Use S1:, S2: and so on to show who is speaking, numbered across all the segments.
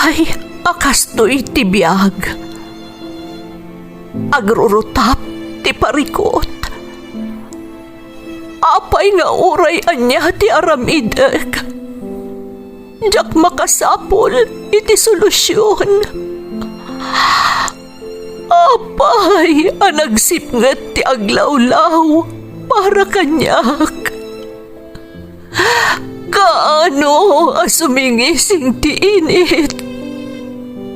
S1: Apay, akastoy tibiyag. Agrurutap ti parikot. Apay nga uray anya ti aramidek. Jak makasapol iti solusyon. Apay, anagsipnget ti aglawlaw para kanyak. Kaano asumingising ti init?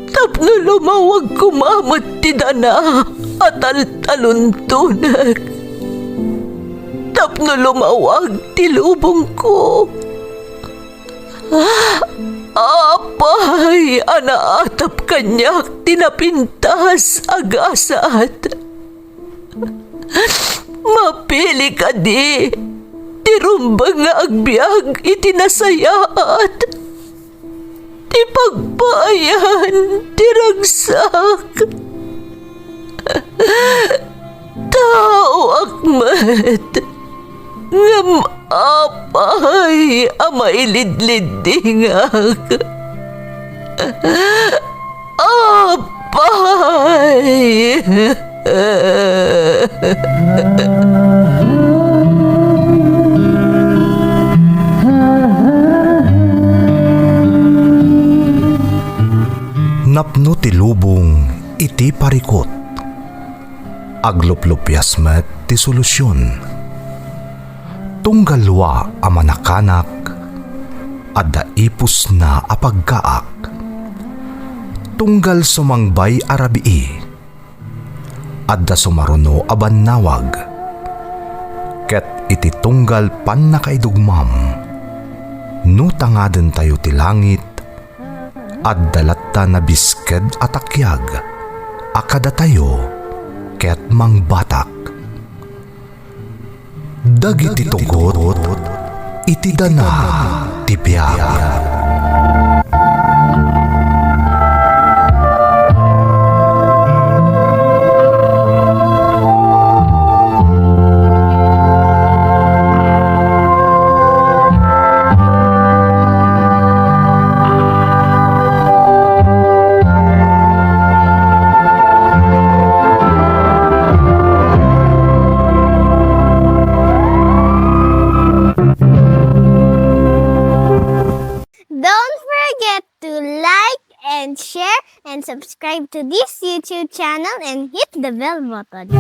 S1: Tapno lumawag kumamot ti dana at taluntunak. Tapno lumawag ti lubong ko. Apay, anaatap kanyak tinapintas agasat. Mapili ka di, tirumbang nga agbyag itinasayaat. Ti pagbayan, tiragsak. Tao akmat, ngam apay, amailidlidingak. Apay.
S2: Napno ti lubong iti parikot. Agluplupyas met ti solusyon. Tunggalwa a manakanak, adda ipus na apagkaak. Tunggal sumangbay arabii, adda sumaruno a bannawag. Ket iti tunggal pan nakaidugmam, no tangaden tayo ti langit, adda latta na bisked atakyag, akada tayo ket mangbatak. Dagiti tugot, iti dana ti biag.
S3: And subscribe to this YouTube channel and hit the bell button.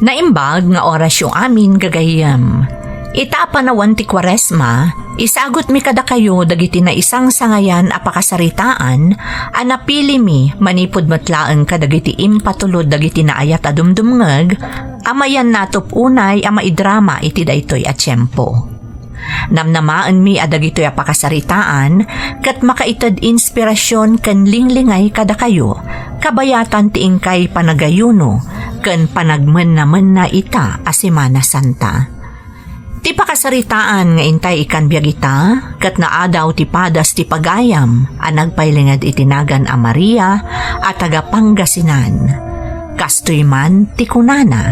S4: Naimbag nga oras yung amin gagayam. Ita panawan ti Kwaresma, isagot mi kada kayo dagiti na isang sangayan a pakasaritaan, anapili mi manipod matlaan kadagiti impatulod dagiti naayat a dumdumngeg, amayan natop unay a maidrama iti daytoy a tiyempo. Namnamaan mi adagitoy a pakasaritaan, kat makaitad inspirasyon ken linglingay kada kayo, kabayatan ti ingkay panagayuno, ken panagmen na ita a Semana Santa. Ti pakasaritaan nga intay ikan biyagita, kat naadaw ti padas ti pagayam, a nagpailingad itinagan a Maria at taga Pangasinan. Kastoy man ti kunana.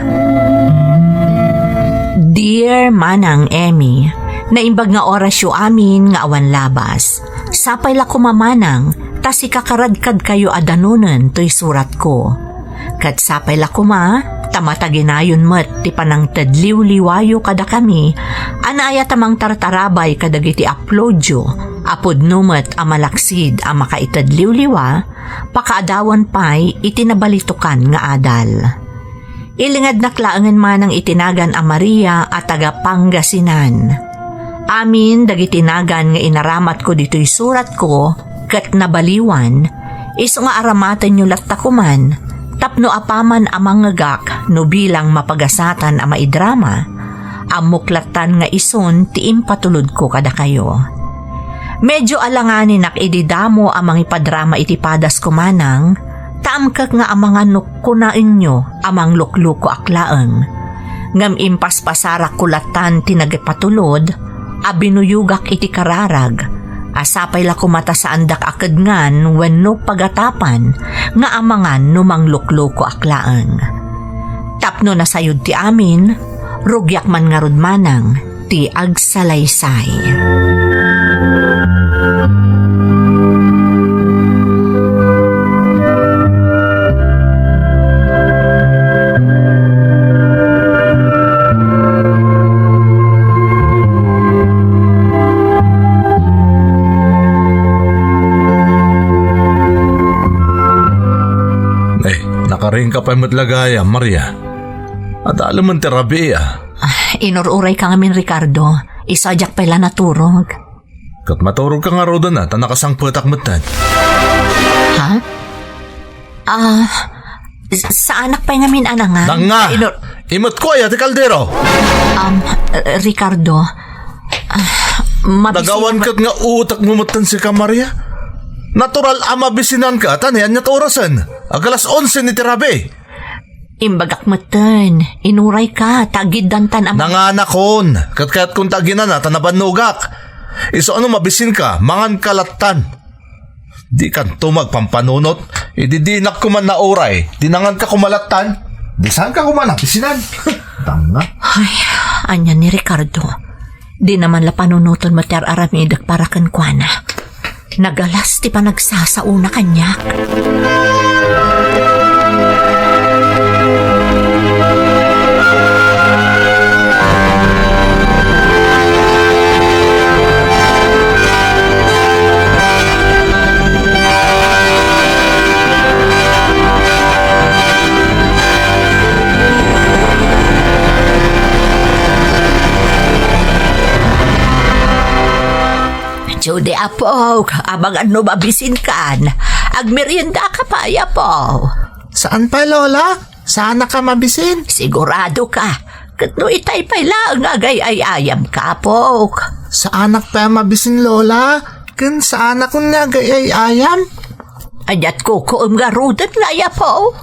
S4: Dear Manang Emmy, naimbag nga orasyo amin nga awan labas. Sapay la kumamanang, tas ikakaradkad kayo adanunan to'y surat ko. Kat sapay la kuma, tamataginayon met ti panangtad liw-liwayo kada kami, anaya tamang tartarabay kadagiti uploadyo, apod numet a malaksid a makaitad liw-liwa, pakaadawan pa'y itinabalitukan nga adal. Ilingad naklaangan man ang itinagan a Maria at taga Pangasinan. Amin dagitinagan nga inaramat ko dito'y surat ko, kat nabaliwan, iso nga aramatan nyo lattakuman, tapno apaman amang ngagak no bilang mapagasatan a maidrama, amuklatan nga ison ti impatulod ko kada kayo. Medyo alanganin nak ididamo amang ipadrama iti padas kumanang, taamkak nga amang nukunain nyo amang lukluko aklaeng. Ngam impaspasarak kulatan tinagipatulod, abinuyugak iti kararag, asapay la kumata sa andak akadngan wenno pagatapan nga amangan numang lukluko aklaeng. Tapno na sayod ti amin, rugyak man nga rudmanang, ti agsalaysay.
S2: Nakaring ka pa matlagaya, Maria. At alam mo terabi
S4: Inururay ka ngamin, Ricardo. Isadyak pala naturog.
S2: Kat maturog ka nga roda na, tanakasang patak matan.
S4: Ha? Sa anak pa ngamin anangan?
S2: Nanga! Imot ko ay ati kaldero!
S4: Ricardo,
S2: Nagawan kat nga utak mo matan si ka, Maria. Natural amabisinan ka, tanian niya't orasan. Agalas 11 ni terabi.
S4: Imbagak matan, inuray ka, tagiddantan ang...
S2: Nanganakon, kat kung taginan na, tanabanugak. Iso ano mabisin ka, mangan kalatan. Di kan tumag pampanunot, ididinak ko man na oray, dinangan ka kumalatan. Di saan ka kumanak, bisinan? Tanga.
S4: Ay, anya ni Ricardo. Di naman la panunuton mater aramidak para kan kuana. Nagalas ti pa nagsasauna kanyak. Judy apo, abang ano mabisin kan. Agmerienda ka pa, apo.
S2: Saan pa, Lola? Saan ka mabisin?
S4: Sigurado ka. Katno itay pa lang agay ay ayam ka, po.
S2: Sa anak pa mabisin, Lola? Kan sa anak ko nagay ay ayam?
S4: Anyat ko nga rudat nga, apo.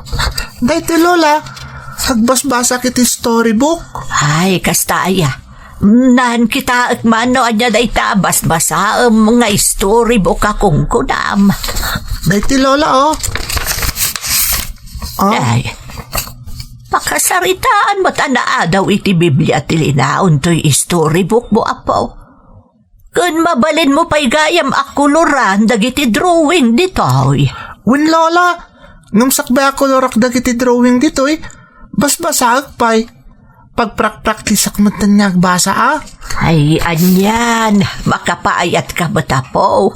S2: Dahil, Lola, sagbasbasa kiti storybook.
S4: Ay, kastaya. Nan kita at mano anya day tabas basa mga storybook akong kunam.
S2: Dahil, Lola,
S4: Ay, pakasaritaan mo tanaa daw iti Biblia tilinaon to'y storybook mo, apo. Kun mabalin mo pa'y gayam akuluran dagiti drawing dito'y.
S2: Win, Lola, ngumsakba ako lorak dagiti drawing dito'y, basbasag pa'y. Pagprak-praktisak mo tanyag basa,
S4: Ay, anyan, makapaayat ka ba, tapo?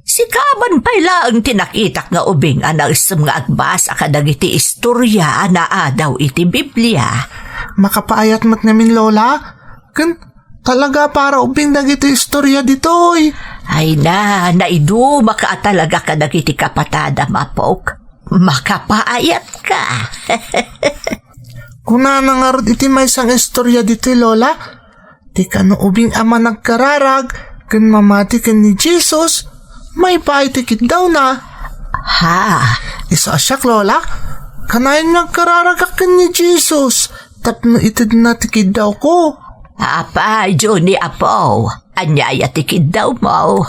S4: Si kaman pala ang tinakitak nga ubing anang isang nga agbasa ka dagiti istorya na daw iti Biblia.
S2: Makapaayat mo't namin, Lola. Kan talaga para ubing dagiti istorya dito'y.
S4: Ay naidu maka talaga ka dagiti kapatada, mapok. Makapaayat ka.
S2: Kung nanangarod iti may isang istorya dito'y, Lola, di ka no ubing ama nagkararag, kan mamati kan ni Jesus, may paitikit daw na.
S4: Ha?
S2: Isa asyak, Lola, kanayin nagkararag kan ni Jesus, tapno itid na tikid daw ko.
S4: Apa, Johnny apo, anyaya tikid daw mo.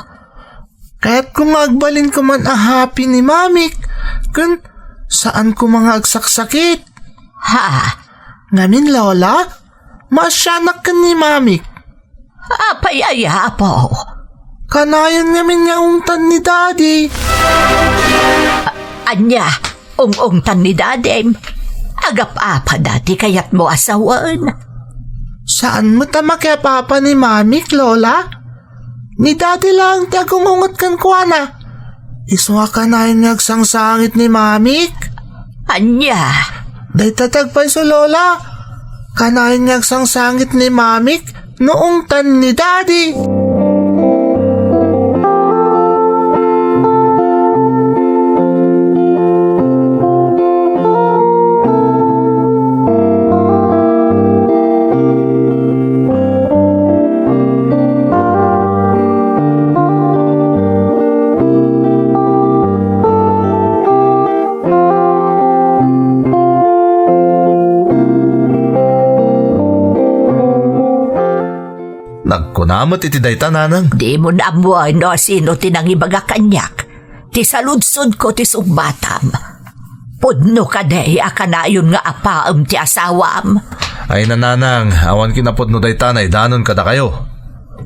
S2: Kaya't kung agbalin ko man happy ni Mamik, kan saan ko mga agsaksakit.
S4: Ha?
S2: Ngamin, Lola, masyanak ka ni Mamik.
S4: Apay aya apo.
S2: Kanayan namin niya ungtan ni Daddy.
S4: Anya, ung-ungtan ni dadem. Agap-apa dati kayat mo asawan.
S2: Saan mo tama kaya papa ni Mamik, Lola? Ni Daddy lang tiyagong ungot kan kuwana. Iswa kanayan niya agsangsangit ni Mamik.
S4: Anya,
S2: Day tatagpay so, Lola. Kanayan niya agsangsangit ni Mamik noong tan ni Daddy. Nagkunamot iti dayta, nanang.
S4: di mo na mo no sino tinangibaga kanyak. Ti saludsod ko ti sumbatam. Pudno ka day akanayon nga apaam ti asawam.
S2: Ay nananang, awan kinapod no dayta na idanon kada kayo.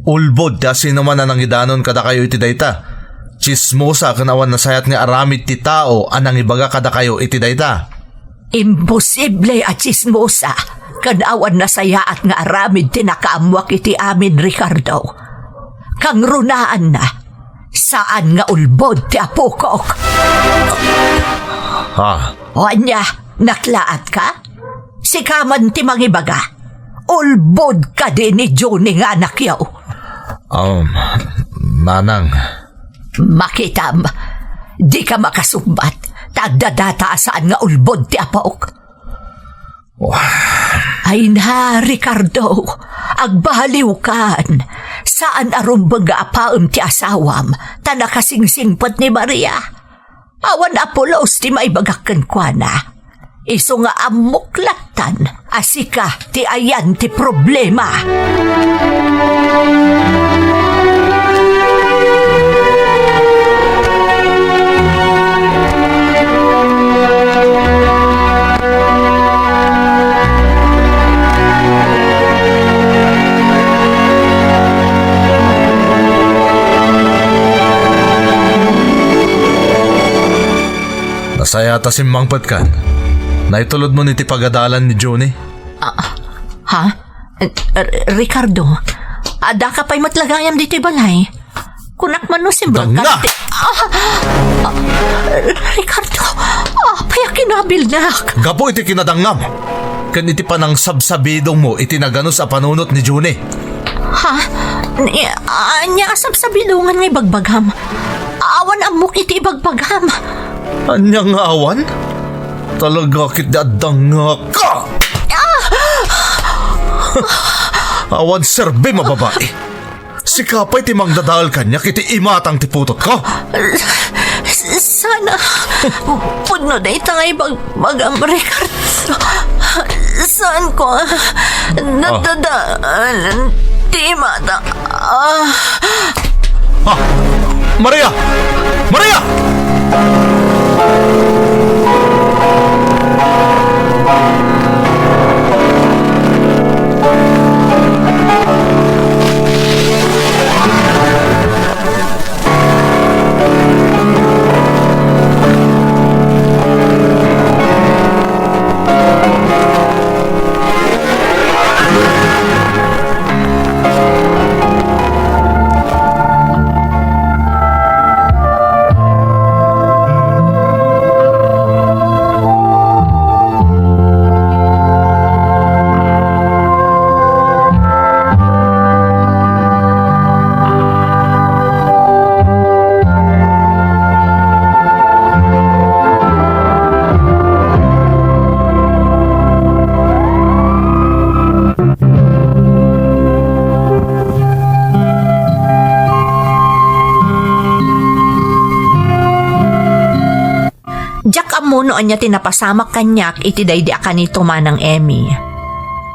S2: Ulbod kasi naman na nang idanon kada kayo iti dayta. Chismosa kanawan nasayat nga aramid ti tao anang ibaga kada kayo iti dayta.
S4: Imposible at chismosa. Kanawan na saya at nga aramid tinakaamwak iti amin, Ricardo. Kang runaan na. Saan nga ulbod ti apukok?
S2: Ha?
S4: O anya, naklaat ka? Si kaman ti mangibaga. Ulbod ka din ni Johnny nga anak yaw.
S2: Nanang.
S4: Makitam, di ka makasumbat. Tagdadata saan nga ulbod ti apok. Ay na, Ricardo, agbaliw kan. Saan arumbang nga apaam ti asawam, tanakasingsingpat ni Maria. Awan Apolos ti maibagakan kwa na. Iso nga amuklatan, asika ti ayan ti problema.
S2: Nasaya ta simmangpat kan. Naitulod mo ni ti pagadalan ni Johnny?
S4: Ha? Ricardo, ada ka pa'y matlagayam dito'y balay. Kunak man no simbang
S2: Danga!
S4: Ricardo, paya kinabilnak.
S2: Gapo iti kinadangam. Kan iti panang sabsabidong mo iti naganos a panunot ni Johnny.
S4: Ha? Anya asab sa bilungan ngay bagbagham. Awan amok iti bagbagam.
S2: Anyang awan? Talaga kit dadanga ka! Awan serbe mababae. Si kapay ti mangdadal kanya kiti imatang tiputot ko.
S4: Sana puno na itangay bagam, Ricardo. Saan ko nadadaan ti mata?
S2: Maria! Maria!
S4: Noon niya tinapasamak kanyak iti daydi akanito manang Emmy.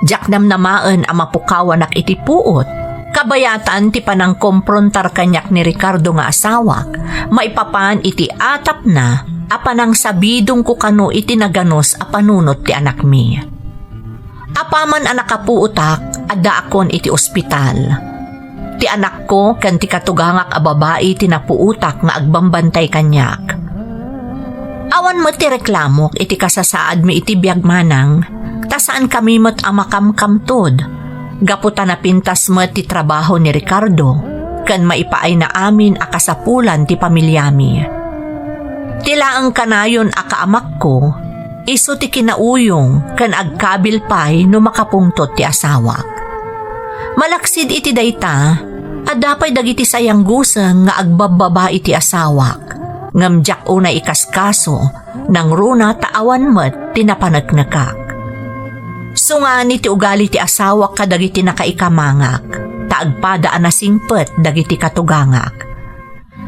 S4: Jak namnamaan ang mapukawanak iti puot. Kabayatan ti panang komprontar kanyak ni Ricardo nga asawak. Maipapan iti atap na apanang sabidong ko kano iti naganos a panunot ti anak mi. Apaman anak kapuutak adda akon iti ospital. Ti anak ko kan ti katugangak a babae tinapuutak nga agbambantay kanyak. Awan mo ti reklamok iti kasasaad mi iti biyag manang, tasaan kami mo't amakamkamtod. Gaputan na pintas mo ti trabaho ni Ricardo, kan maipaay na amin akasapulan ti pamilyami. Tila ang kanayon akaamak ko, iso ti kinauyong kan agkabil pay no makapungtot ti asawak. Malaksid iti dayta, adapay dagiti sayang gusang nga agbababa iti asawak. Ngamjak una ikaskaso, nang runa taawan met tinapanagnakak. Sungani ti ugali ti asawa kadagiti nakaikamangak, taagpadaan na singpet dagiti katugangak.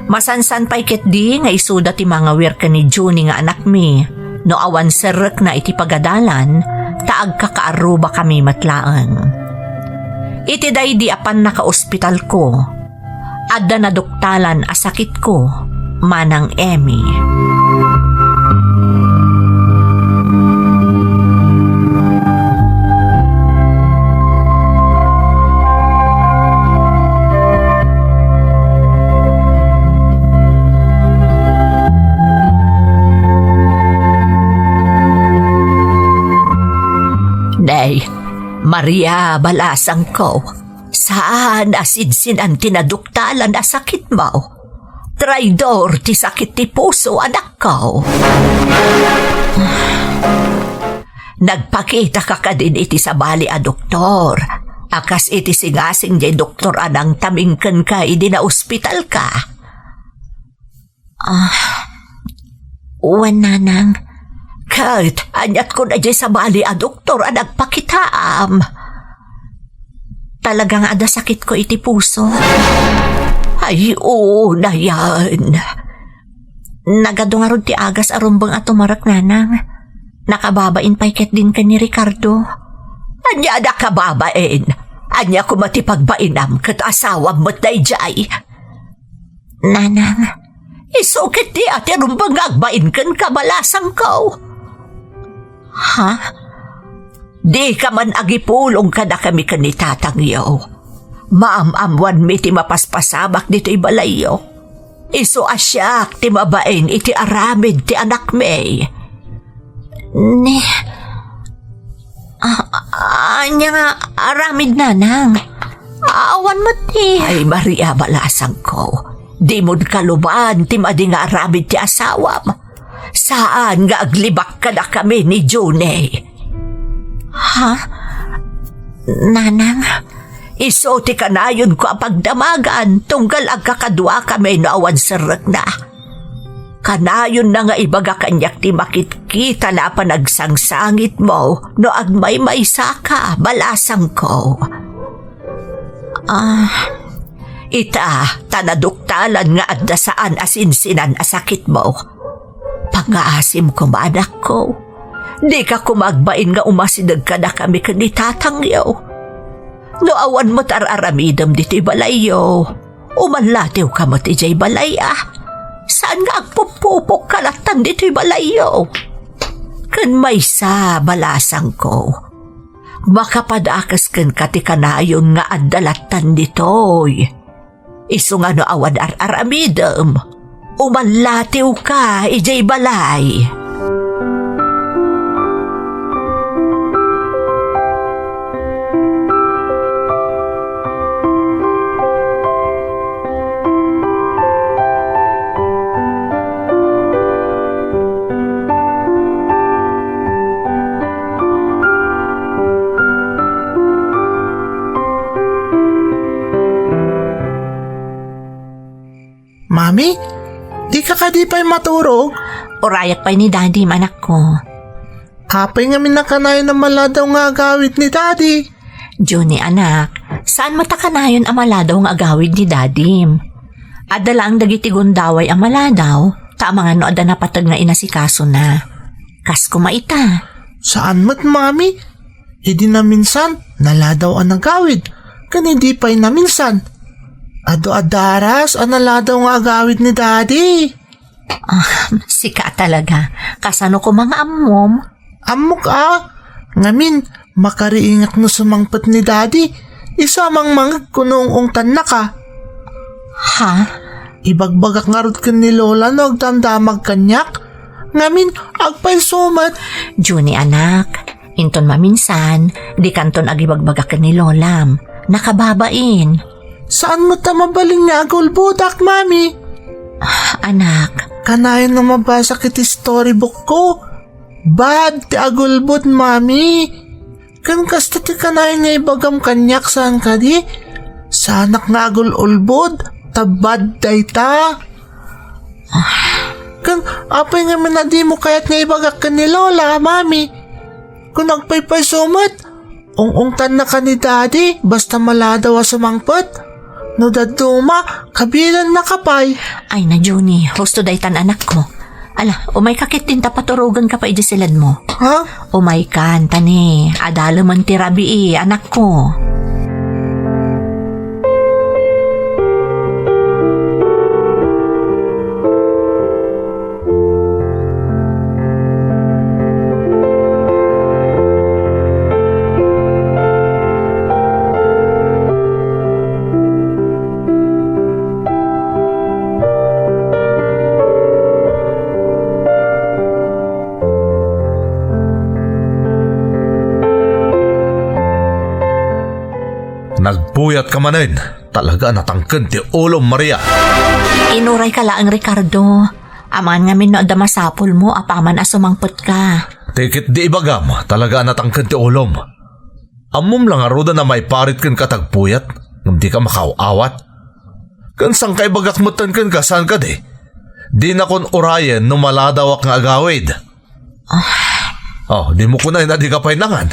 S4: Masansan pa'y ketdi nga isuda ti mga wirka ni Johnny nga anak mi, no awan serek na iti pagadalan, taag kakaaruba kami matlaang. Iti daydi apan naka-ospital ko, adda na doktalan asakit ko, manang Emmy. Junay, Maria balasang ko. Saan asinsinan tinaduktalan na sakit mo? Traidor ti sakit ti puso anak ko. Nagpakita ka din iti sa bali a doktor. Akas iti sigasing di doktor anang tamingken ka idi na ospital ka. Uwan nanang. Kahit anyat ko na di sa bali a doktor ang nagpakitaam. Talagang ada sakit ko iti puso. Ay, oo na yan. Nagadungarod ti agas arumbang atumarak nanang. Nakababain paiket din ka ni Ricardo. Anya nakababain. Anya ko matipagbainam kat asawa mo't dayjay. Nanang, isukit di ati rumbang agbain kan kabalasang ko. Ha? Di ka man agipulong ka na kami kanitatangyo. Maam-amwan mi ti mapaspasabak dito'y balayo. Iso asyak ti mabain iti aramid ti anak may. Ni... anya nga aramid nanang. Awan mo ti. Ay Maria balasang ko. Di mo'd kaluban ti madi nga aramid ti asawam. Saan nga aglibak ka na kami ni Junay? Ha? Nanang? Iso ti kanayon ko ang pagdamagan tunggal agkakadwa kami no awan sarag na. Kanayon na nga ibaga kanyak ti makitkita na panagsangsangit mo no agmay saka balasang ko. Ita, tanaduktalan nga adda saan asinsinan asakit mo. Pangaasim ko maanak ko. Di ka kumagbain nga umasidag ka na kami kanitatangyaw. No awan mo tararamidam dito'y balayo. Umanlatiw ka mo ti jay balaya. Saan nga agpupupok kalatan dito'y balayo? Kan may sa balasang ko. Makapadakas kan katikanayon nga adalatan dito'y. Iso nga no awan araramidam. Umanlatiw ka ijay balay.
S2: Mami, di ka kadipay maturog?
S4: Urayak pa'y ni daddy manak ko.
S2: Kapay nga minakanayon na maladaw nga agawid ni daddy.
S4: Juni anak, saan matakanayon ang maladaw ang agawid ni daddy? Adala ang dagiti gundaway ang maladaw, tama nga no ada napatag nga inasikaso na. Kas kumaita.
S2: Saan mo't mami? Hindi na minsan, naladaw ang agawid. Kanindi pa'y na minsan. Ado adaras, analadaw nga agawid ni daddy.
S4: Sika talaga. Kasano ko mga amom?
S2: Amok ngamin, makariingat no sumangpat ni daddy. Isa mang mangag kunong tanak ka.
S4: Ha?
S2: Ibagbagak nga rod ka ni Lola no agdamdamag kanyak. Ngamin, agpay sumat.
S4: Juni anak, inton maminsan, di kanton agibagbagak ni Lolam. Nakababain.
S2: Saan mo tamabaling nga agulbudak, mami?
S4: Anak.
S2: Kanayon na mabasa kiti storybook ko. Bad ti agulbud, mami. Kan kasta ti kanayon nga ibagam kanyak saan ka di? Sanak nga agulbud, tabad day ta. Kan apay nga minadi mo kayat nga ibagak ka ni Lola, mami. Kung nagpaypay sumat, ung-ungtan na ka ni daddy, basta maladaw sumangpot. No daduma, kabilan na kapay.
S4: Ay na Juni, husto daytan anak ko. Ala, umay kakit tinta paturugan ka pa idisilad mo.
S2: Ha?
S4: Umay kan, tani, adalo man tirabi anak ko.
S2: Nagpuyat ka manin. Talaga natangken ti ulo, Maria.
S4: Inuray ka laang, Ricardo. Aman nga min no adda masapol mo, apaman asumangpot ka.
S2: Tikit di ibagam, talaga natangken ti ulom. Amom lang aruda na may parit ken katagpuyat, ngam di ka makauawat. Kansang kay bagakmutan ken ka, saan ka di? Di na kon urayen no maladawak nga agawid. Di mo kunay na di ka painangan.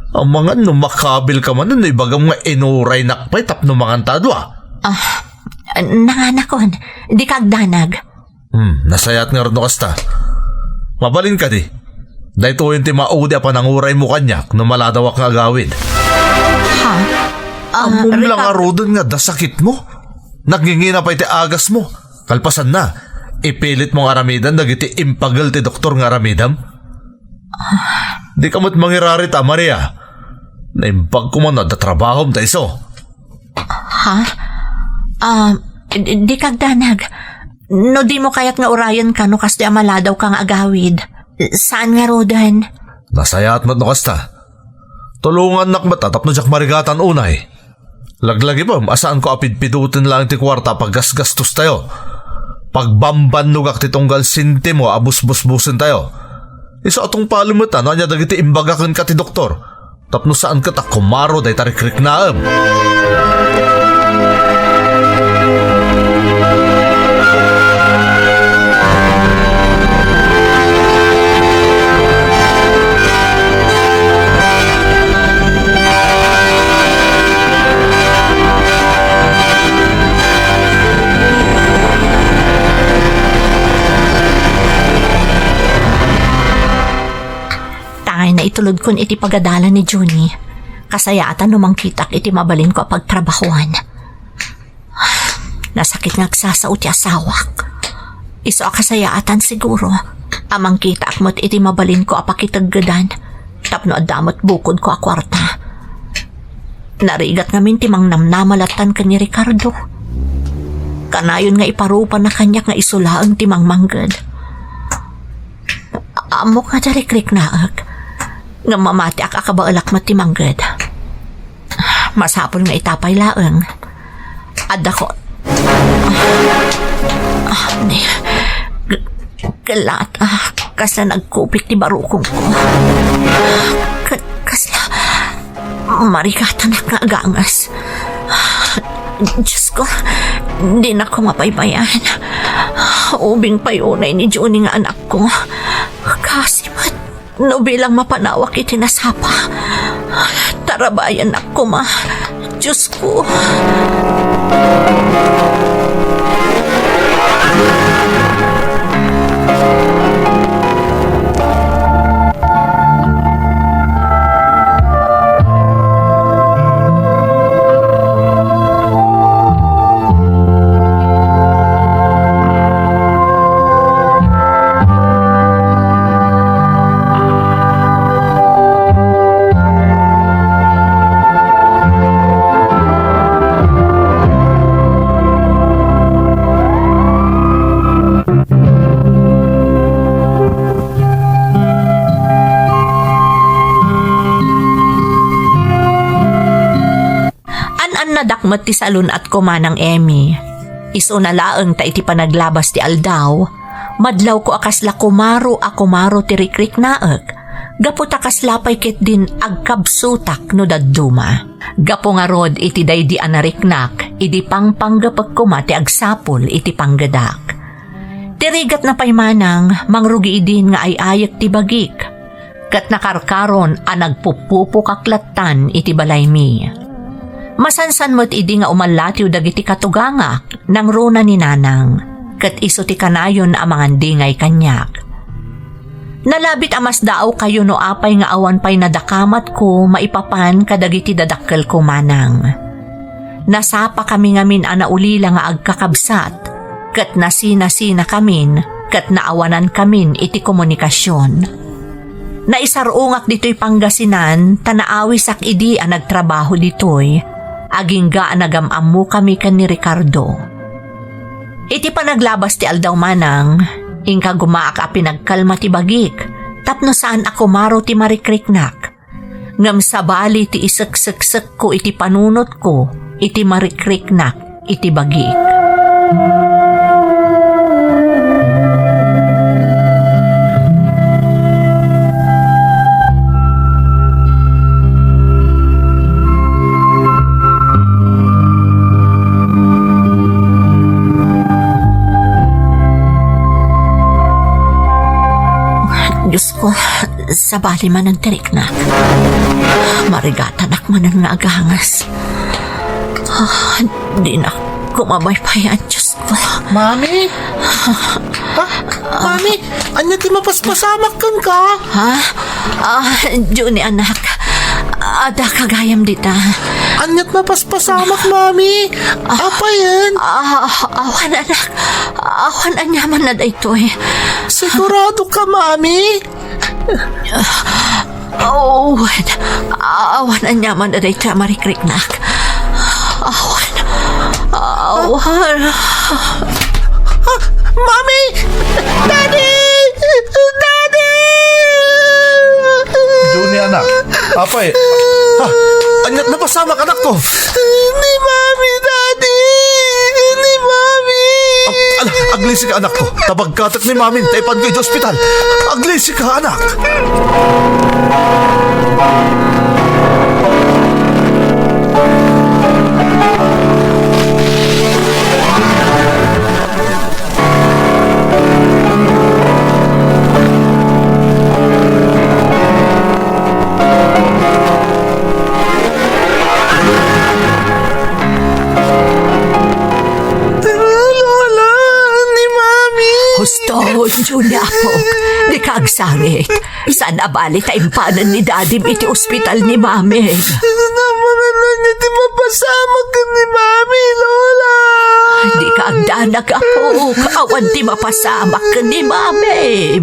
S2: Ang mga no makabil ka man, no ibagam nga inuray nakpay tapno mga tadwa.
S4: Nanganakon, di kagdanag.
S2: Nasayat nga rin no kasta. Mabalin ka di. Dahito yung ti maudi pa nang uray mo kanyak no maladawak nga agawid.
S4: Ha?
S2: Amom lang arudon nga dasakit mo. Nagngingina pa iti agas mo. Kalpasan na. Ipilit mong aramidan dagiti impagal ti doktor nga aramidam. Di kamot mangirari ta, Maria. Naimpag ko man na trabaho ta iso.
S4: Ha? Di kagdanag. No di mo kayat nga urayan ka no kas di amaladaw kang agawid. Saan nga rodan?
S2: Nasayat mat no kasta. Tulungan nakmatatap no jak marigatan unay. Laglagi pa, asaan ko apidpidutin lang ti kwarta pag gasgastos tayo. Pagbamban nugak ti tunggal sinti mo, abus-bus-busin tayo. Isa atong palimutan, anya dagiti imbagakan ka ti doktor. Tapno saan ka ta kumaro day tarikrik naam.
S4: Na itulod kon iti pagadala ni Juni. Kasayatan numang kitak iti mabalin ko pagtrabahuan. Nasakit nga agsasaot ti asawak. Iso kasayatan siguro. Amang kitak mo't iti mabalin ko apakitaggadan. Tapno adamot bukod ko a kwarta. Narigat ngamin ti mang namnamalatan ka ni Ricardo. Kanayon nga iparupa na kanyak nga isulaang ti mang manggad. Amok nga darikrik naag. Nga mamati ak akabaalak matimanggad. Masapol nga itapay laeng. Adda ko. Galat. Kasla nagkupik ti barukong ko. Kasla marikatan nga agangas. Diyos ko, di na ko mapaybayan. Ubing payunay ni Johnny nga anak ko. Kasi no bilang mapanawak itinasapa. Tarabayan ako, ma. Diyos ko. Nadakmat ti salun at kumanang Emmy. Iso na laeng ta iti panaglabas ti aldaw. Madlaw ko akasla kumaro ti rikrik naeg. Gapo takaslapay ket din agkabsutak no dadduma. Gapo nga rod iti daydi anariknak, idi pangpanggapag kuma ti agsapol iti panggadak. Tirigat na paymanang, mangrugi idin nga ay ayak ti bagik. Kat nakarkaron a nagpupupo kaklatan iti balay mi. Masansan mo't idi nga umalatiw dagiti katugangak nang runa ni nanang, kat iso ti kanayon amangan dingay kanyak. Nalabit amas daaw kayo no apay nga awan pay nadakamat ko maipapan kadagiti dadakkel ko manang. Nasapa kami ngamin anaulila nga agkakabsat, kat nasina-sina kamin, kat naawanan kamin iti komunikasyon. Naisarungak dito'y Pangasinan, tanaawi sak idi ang nagtrabaho dito'y, aging ga nagamamu kami kan ni Ricardo. Iti panaglabas ti aldaw manang, ingka gumaak a pinagkalma ti bagik, tapno saan ako maro ti marikriknak. Ngam sabali ti isaksaksik ko iti panunot ko, iti marikriknak, iti bagik. Diyos ko, sabali man ang tiriknak. Marigatanak man ang nagahangas. Di na kumabaypayan, Diyos ko.
S2: Mami? Mami, anya ti mapaspasamak kan ka?
S4: Ha? Juni anak, ada kagayam dita.
S2: Anyat mapaspasamak, Mami? Apa yan?
S4: Awan anak, awan anyaman na dito eh.
S2: Sigurado ka, Mami?
S4: Awan anyaman na dito, marikriknak. Awan.
S2: Mami! Daddy! Daddy! Juni, anak. Apa eh? Anyat na pasamak, anak ko. Ni Mami, Daddy! Ni Mami! Aglisi ka, anak ko. Tabagkatak ni Mami. Taipan kayo sa ospital. Aglisi ka, anak.
S4: Julia po, di kaagsangit. Sana bali taimpanan ni Daddy iti ospital ni Mami.
S2: Naman na niya di mapasama ka ni Mami, Lola.
S4: Di kaagdanag po, awan di mapasama ka ni Mami.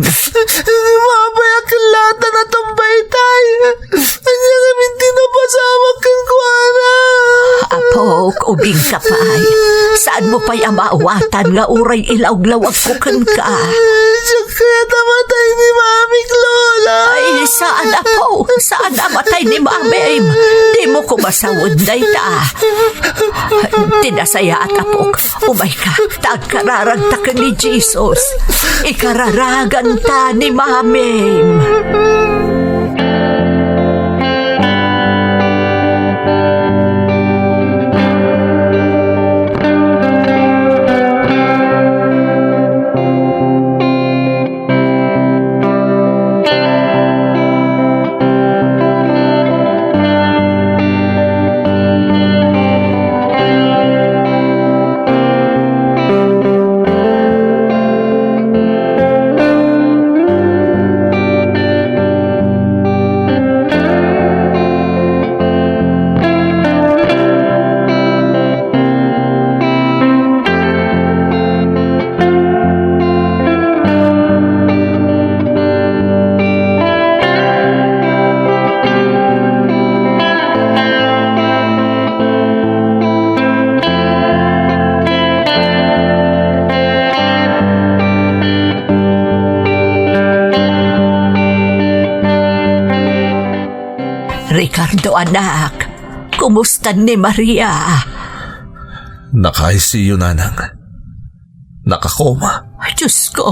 S2: Mabay akalata na tambay tayo. Anya kami di napasama ka kuana.
S4: Apo, ubing ka pa'y. Saan mo pa'y amaawatan nga uray ilawlawag ko kan ka?
S2: Siya kaya namatay ni Mami, Lola.
S4: Ay, saan apo? Saan namatay ni Mami? Di mo ko masawad na ita. Tinasaya at apok, umay ka, tagkararagta ka ni Jesus. Ikararagan ta ni Mami. Ricardo, anak, kumusta ni Maria?
S2: Naka-ICU, nanang. Nakakoma.
S4: Diyos ko,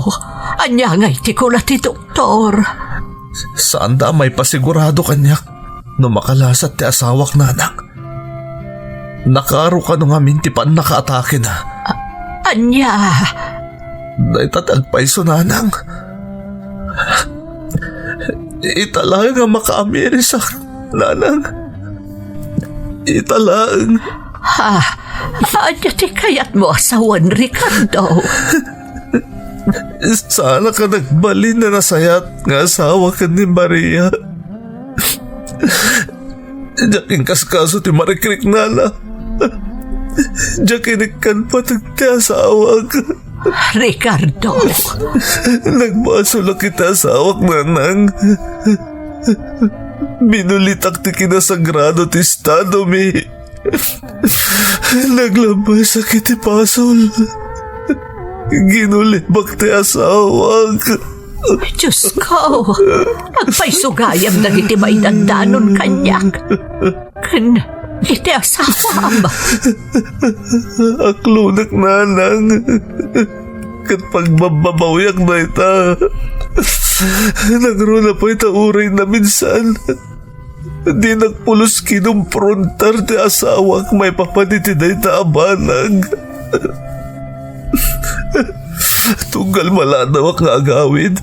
S4: anyangay ti ko na ti doktor.
S2: Saan da may pasigurado kanyak no makalasat ti asawak, nanang? Nakaaro ka nung amin ti paan nakaatake na.
S4: Anya?
S2: Naitatagpay so, nanang. Italang nga makaamirisak, nanang. Italang.
S4: Ha? Anya ti kayat mo asawan, Ricardo?
S2: Sana ka nagbalin na nasayat nga asawa ka ni Maria. Diyakin kaskaso ti marikrik nala. Diyakin ikan patag ti asawa ka.
S4: Ricardo.
S2: Nagmasula kita asawak, nanang. Binulitak ti kinasagrado ti estado mi. Naglambay sakit ti pasol. Ginulibak ti asawak.
S4: Diyos ko, agpaisugayam na iti maidandanon kanyak. Kan iti asawa ba?
S2: Aklunak nanang. Kat pagbababawiak na ita. Nagro na po ita uray na minsan. Di nagpulos kinumprontar ti asawak may papaniti na ita abanag. Tunggal maladawak nga agawid.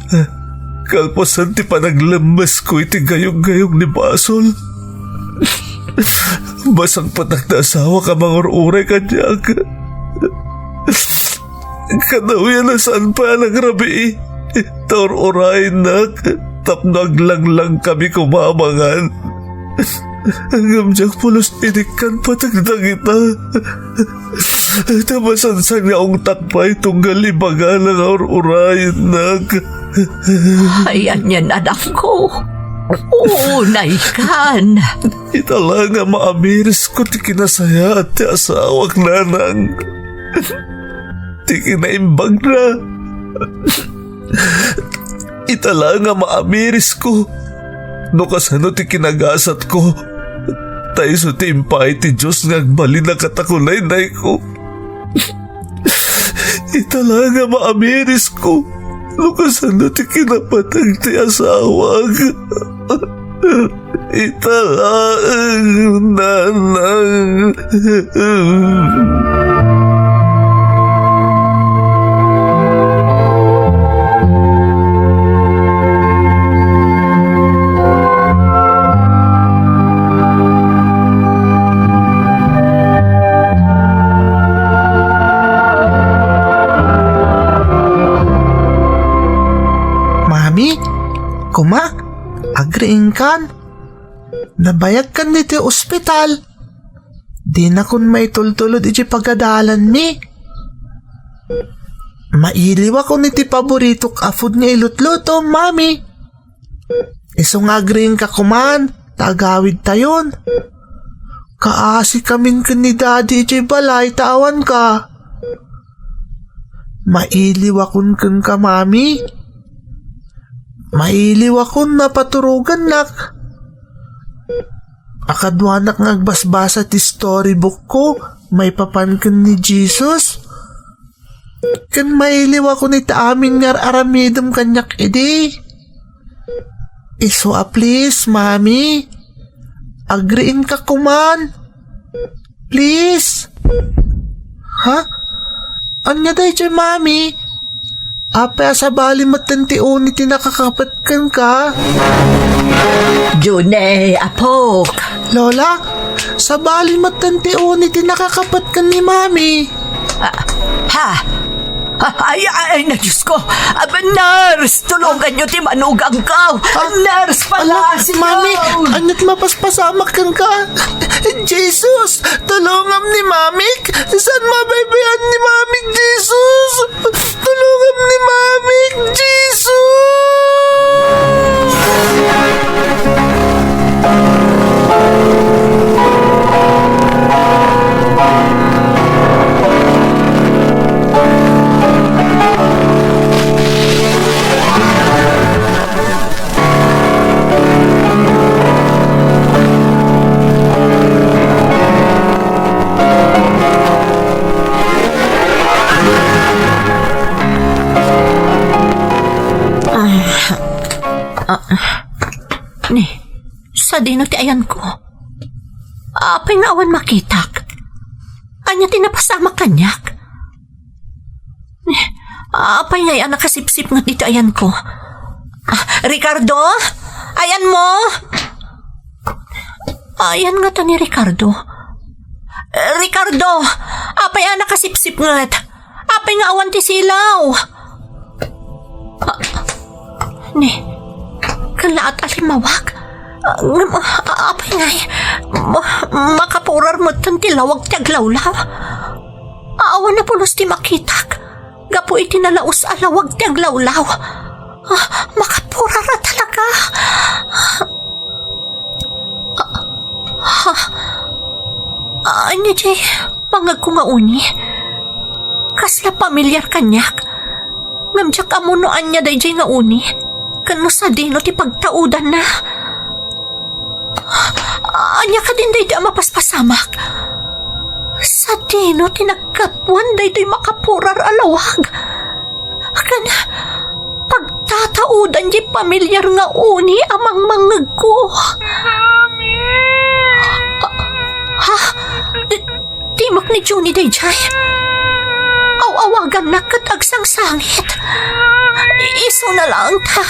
S2: Kalpasan ti panaglamas ko iti gayong-gayong ni Basol. Basang patak na asawa ka mangururay kanyak. Kanawian na saan pa nagrabi. Taur-uray na. Tapnag lang kami kumamangan. Hanggang diyang pulos inikan patagdang ita. Tamasansan nga ang takpay tunggal ibaga ng aur-uray na.
S4: Ayan yan, anak ko. Unay kan.
S2: Itala nga maamiris ko ti kinasaya at ti asawak nanang. Ti kinaimbag na. Itala nga maamiris ko. No kasano ti kinagasat ko. Tayo so ti impay ti Diyos nga agbali na katakulay na ko. Itala nga maamiris ko. No kasano ti kinapatag ti asawag. Itala nanang.
S5: Kuma, agriin kan. Nabayag kan dito ospital. Di na kun may tultulod iti pagadalan mi. Mailiwa ko niti paborito ka food nga ilutluto, mami. Isong agriin ka kuman, tagawid tayon. Kaasi kamin kan ni daddy iti balay, tawan ka. Mailiwa kun ka, mami. Mailiw akong napaturugan nak. Akadwanak ng agbasbasa ti storybook ko, may papankan ni Jesus. Kan mailiw ako ni taamin nga aramidom kanyak edi. Iso please, mami. Agriin ka kuman. Please. Ha? Anya day dyan, mami? Apa sa bali matanti unit nakakapatkan ka?
S4: June, apok.
S5: Lola, sa bali matanti unit nakakapatkan ni mami.
S4: Ha? Ay, na Diyos ko. Nurse, tulungan nyo ti manugang ka. Nurse pala siya.
S5: Mami, anit mapaspasamak kang ka. Jesus, tulungan ni mami. Saan mabaybayan ni mami, Jesus? Tulungan ni mami, Jesus!
S4: Ni, sa dino ti ayan ko. Apay nga awan makitak. Anya tinapasama kanyak. Ni, apay nga yan nakasipsip nga dito ayan ko. Ricardo? Ayan mo? Ayan nga to ni Ricardo. Ricardo! Apay nga nakasipsip nga. Apay nga awan ti silaw. Ni, kalaat alimawag. Apay ngay, makapurar mo tan tilawag tiaglawlaw. Aawan na pulos ti makitak. Gapo iti nalaos alawag tiaglawlaw. Makapurar na talaga. Anya jay, pangag ko nga uni. Kasla pamilyar kanyak. Ngamjak amunoan niya dayjay nga uni. Kano sa dino ti pagtaudan na. Anya ka din dayjay mapaspasamak. Sa dino ti nagkatwan dayjay makapurar alawag. Kana pagtataudan di pamilyar nga uni amang mangeg ko. Ha? Timak ni Juni dayjay. Awagan na katagsang sangit. Iso na lang ta.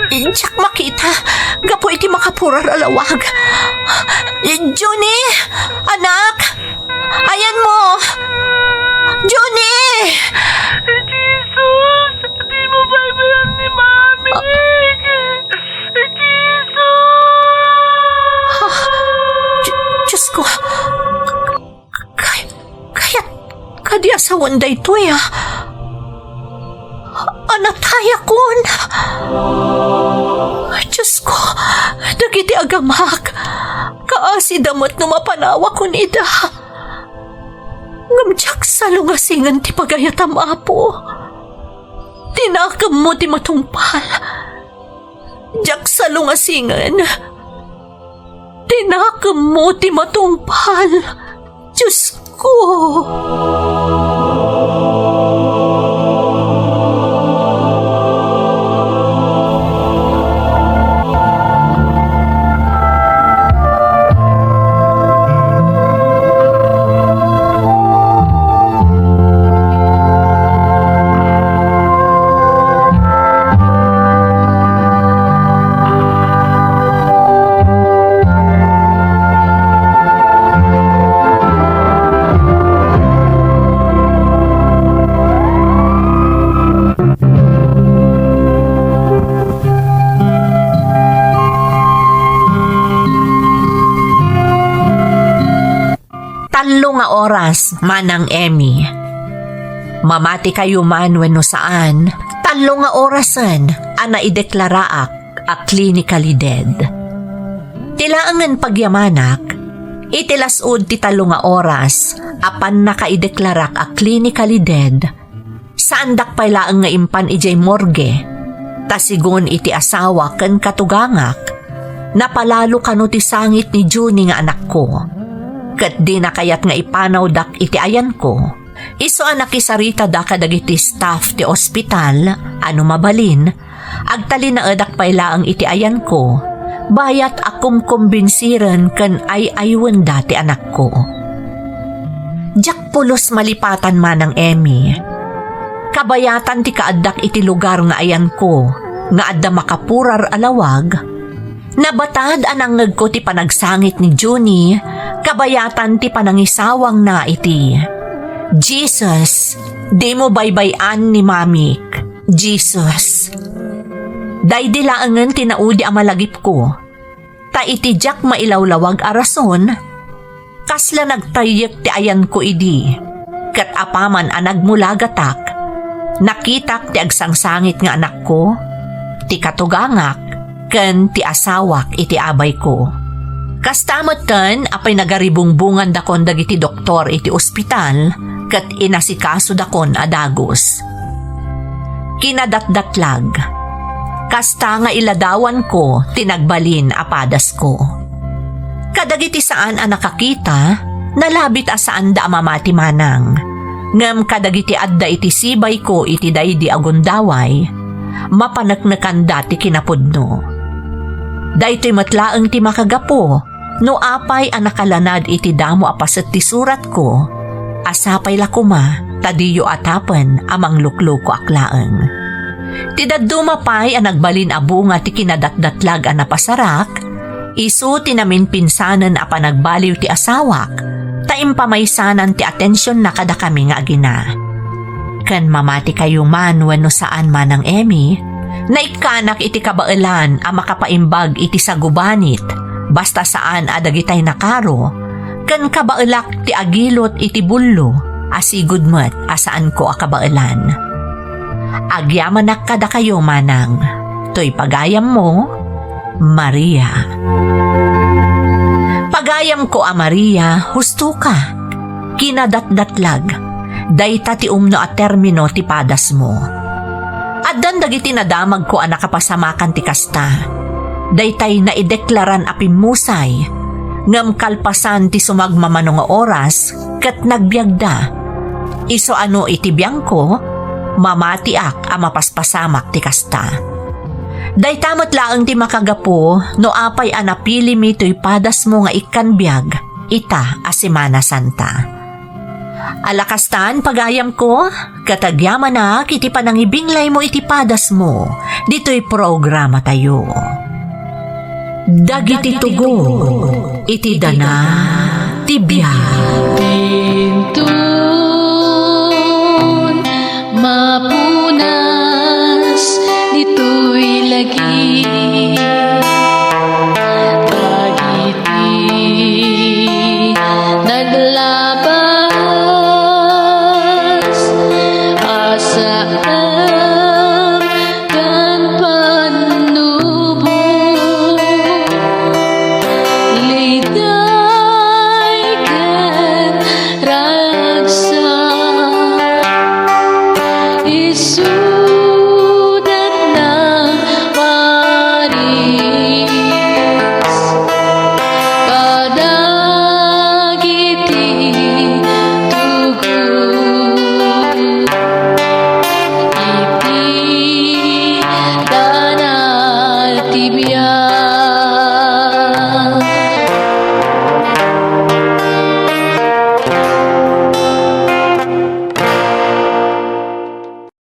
S4: Diyak makita. Gapo iti makapurar alawag. Juni! Anak! Ayan mo! Juni!
S1: Jesus! Di mo ba ibayan ni Mami?
S4: Diyos ko. Kadi asawan da ito Anataya kun. Diyos ko. Dagiti agamak. Kaasi damot no mapanawa kun ida. Ngamjak sa lungasingan ti pagayatam apo. Tinakam mo ti matungpal. Jak sa lungasingan. Tinakam mo ti matungpal. Diyos ko. Talo nga oras, manang Emmy. Mamati kayo man wenno saan, talo nga orasan, ana ideklaraak a clinically dead. Tilaangan pagyamanak, itilasod ti talo nga oras, apan nakaideklarak a clinically dead, saandak pailaang nga impan ijay morgue, tasigon iti asawa ken katugangak, napalalo kano ti sangit ni Juni nga anak ko. Kat di na kayat nga ipanaw dak iti ayan ko. Iso anak isarita da kadagiti staff ti ospital, ano mabalin, agtali na edak pailaang iti ayan ko, bayat akum kumbinsiren ken ay aywen dati anak ko. Jak pulos malipatan manang Emmy. Kabayatan ti kaaddak iti lugar nga ayan ko, nga adda makapurar alawag, nabatad anangeg ko ti panagsangit ni Juni, kabayatan ti panangisawang na iti. Jesus, di mo baybayan ni Mamik. Jesus. Day dilaangan tinaudi amalagip ko. Ta iti jak mailawlawag arason, kasla nagtayek ti ayan ko idi. Kat apaman anag mulagatak, nakitak ti agsangsangit nga anak ko, ti katugangak, ken ti asawak iti abay ko. Kastamot ken apay nagaribungbungan dakon dagiti doktor iti ospital ket inasikaso dakon adagos. Kinadatdatlag. Kasta nga iladawan ko tinagbalin apadas ko. Kadagiti saan a nakakita, nalabit asaan da mamati manang. Ngem kadagiti adda iti sibay ko iti daydi agundaway, mapaneknekan dati kinapudno. Daytoy matlaeng ti makagapo, no apay anakalanad iti damo apaset ti surat ko, asapay lakuma, tadiyo atapen amang lukluko aklaeng. Tidaduma pay ang nagbalin abunga ti kinadatdatlag a napasarak, isu tinamin pinsanan a panagbaliw ti asawak, taimpamaysanan ti atensyon na kada kami nga agina. Ken mamati kayo man wenno saan manang Emmy, naikanak iti kabailan a makapaimbag iti sagubanit, basta saan adagitay nakaro, ken kabailak ti agilot iti bullo, asigud met asaan ko a kabailan. Agyamanak kada kayo manang, toy pagayam mo, Maria. Pagayam ko a Maria, husto ka, kinadatdatlag, dayta ti umno a termino ti padas mo. At dagiti nadamag ko ang nakapasamakan ti kasta. Daytay na ideklaran apimusay, ngam kalpasan ti sumagmamano nga oras, kat nagbiagda. Iso ano iti biyang ko, mamatiak a mapaspasamak ti kasta. Daytamot laang ti makagapo, no apay anapili mi to'y padas mo nga ikanbiag, ita a Semana Santa. Alakastan pagayam ko, katagyaman na iti panangibinglay mo iti padas mo, dito'y programa tayo. Dagiti tugo, iti dana, tibiyag.
S1: Bintun, mapunas, dito'y lagi.